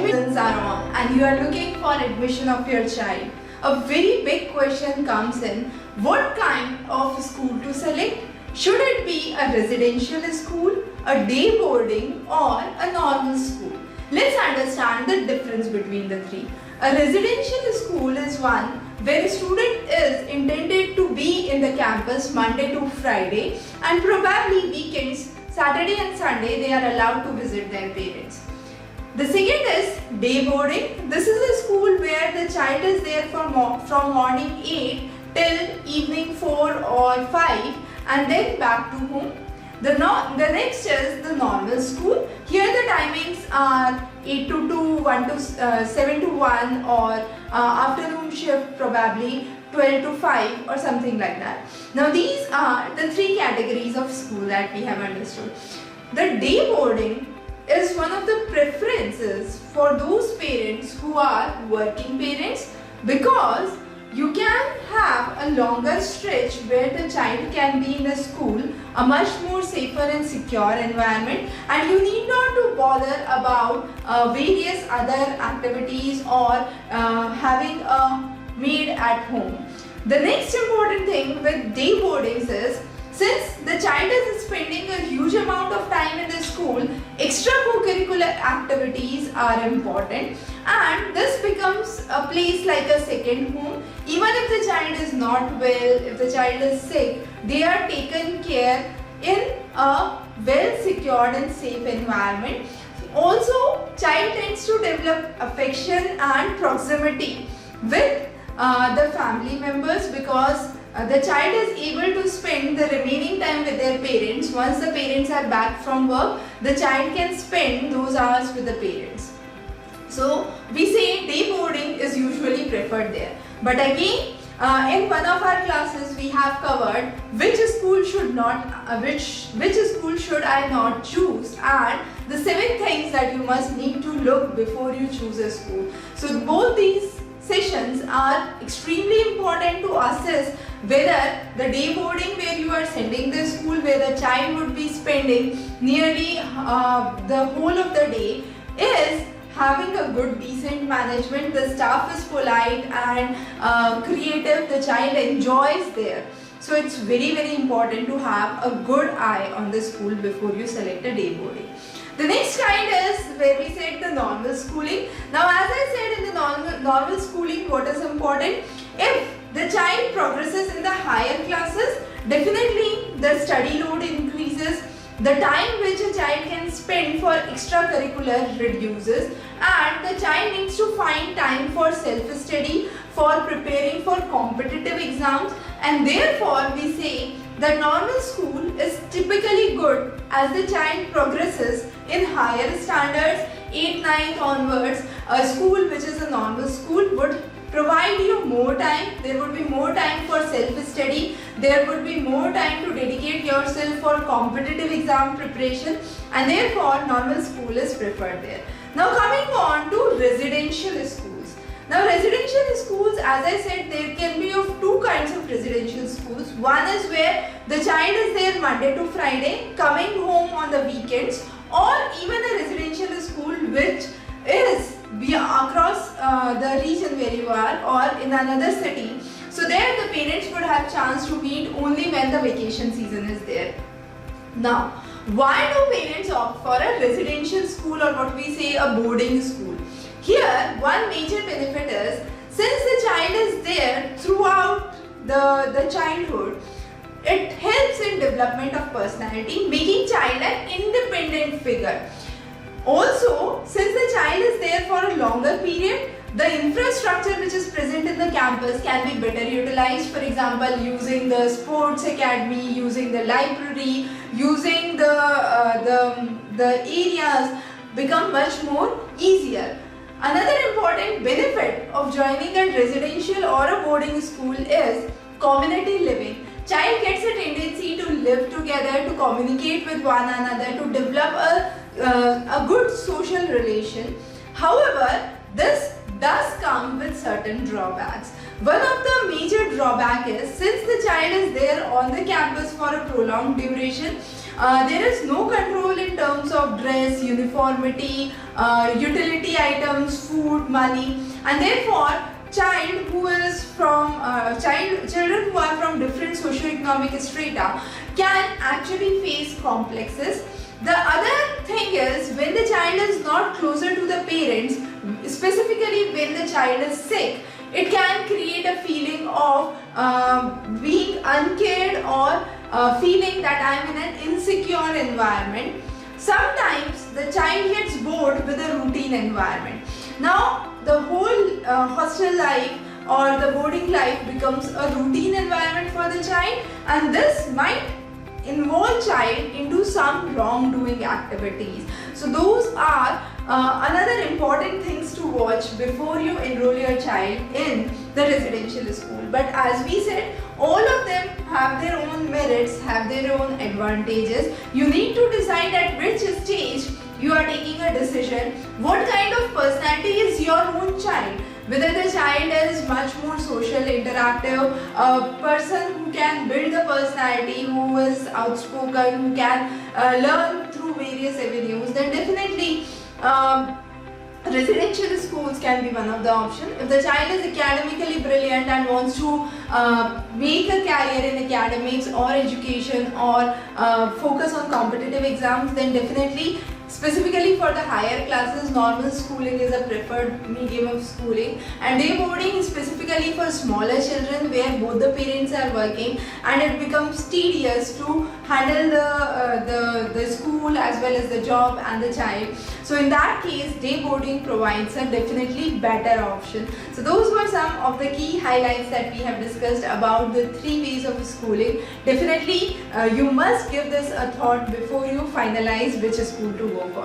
Admissions are on and you are looking for admission of your child. A very big question comes in, what kind of school to select? Should it be a residential school, a day boarding or a normal school? Let's understand the difference between the three. A residential school is one where a student is intended to be in the campus Monday to Friday, and probably weekends, Saturday and Sunday, they are allowed to visit their parents. The second is day boarding. This is a school where the child is there from morning 8 till evening 4 or 5 and then back to home. The next is the normal school. Here the timings are 8 to 2, 7 to 1 or afternoon shift probably 12 to 5 or something like that. Now these are the three categories of school that we have understood. The day boarding is one of the preferences for those parents who are working parents, because you can have a longer stretch where the child can be in a school, a much more safer and secure environment, and you need not to bother about various other activities or having a maid at home. The next important thing with day boardings is, since the child is spending a huge amount of time in the school, extra co-curricular activities are important, and this becomes a place like a second home. Even if the child is not well, if the child is sick, they are taken care in a well secured and safe environment. Also, child tends to develop affection and proximity with the family members, because the child is able to spend the remaining time with their parents. Once the parents are back from work, the child can spend those hours with the parents. So we say day boarding is usually preferred there. But again, in one of our classes we have covered which school should I not choose, and the 7 things that you must need to look before you choose a school. So both these sessions are extremely important to assess whether the day boarding where you are sending the school, where the child would be spending nearly the whole of the day, is having a good decent management, the staff is polite and creative, the child enjoys there. So it's very important to have a good eye on the school before you select a day boarding. The next kind is where we said the normal schooling. Now as I said, in the normal schooling, what is important? If the child progresses in the higher classes, definitely the study load increases, the time which a child can spend for extracurricular reduces, and the child needs to find time for self-study, for preparing for competitive exams, and therefore we say that normal school is typically good as the child progresses in higher standards, 8th, 9th onwards. A school which is a normal school would provide you more time. There would be more time for self-study, there would be more time to dedicate yourself for competitive exam preparation, and therefore normal school is preferred there. Now coming on to residential schools. Now residential schools, as I said, there can be of two kinds of residential schools. One is where the child is there Monday to Friday, coming home on the weekends, or even a residential school which is across the region where you are or in another city. So there the parents would have chance to meet only when the vacation season is there. Now, why do parents opt for a residential school, or what we say a boarding school? Here, one major benefit is, since the child is there throughout the childhood, it helps in development of personality, making child an independent figure. Also, since the child is there for a longer period, the infrastructure which is present in the campus can be better utilized. For example, using the sports academy, using the library, using the areas become much more easier. Another important benefit of joining a residential or a boarding school is community living. Child gets a tendency to live together, to communicate with one another, to develop a good social relation. However, this does come with certain drawbacks. One of the major drawbacks is, since the child is there on the campus for a prolonged duration, There is no control in terms of dress, uniformity, utility items, food, money, and therefore children who are from different socio-economic strata can actually face complexes. The other thing is, when the child is not closer to the parents, specifically when the child is sick, it can create a feeling of being uncared or feeling that I am in an insecure environment. Sometimes the child gets bored with a routine environment. Now the whole hostel life or the boarding life becomes a routine environment for the child, and this might involve child into some wrongdoing activities. So those are another important things to watch before you enroll your child in the residential school. But as we said, all of them have their own merits, have their own advantages. You need to decide at which stage you are taking a decision. What kind of personality is your own child? Whether the child is much more social, interactive, a person who can build a personality, who is outspoken, who can learn through various avenues, then definitely residential schools can be one of the options. If the child is academically brilliant and wants to make a career in academics or education or focus on competitive exams, then definitely, specifically for the higher classes, normal schooling is a preferred medium of schooling, and day boarding is specifically for smaller children where both the parents are working and it becomes tedious to handle the school as well as the job and the child. So in that case, day boarding provides a definitely better option. So those were some of the key highlights that we have discussed about the 3 ways of schooling. Definitely you must give this a thought before you finalize which school to go for.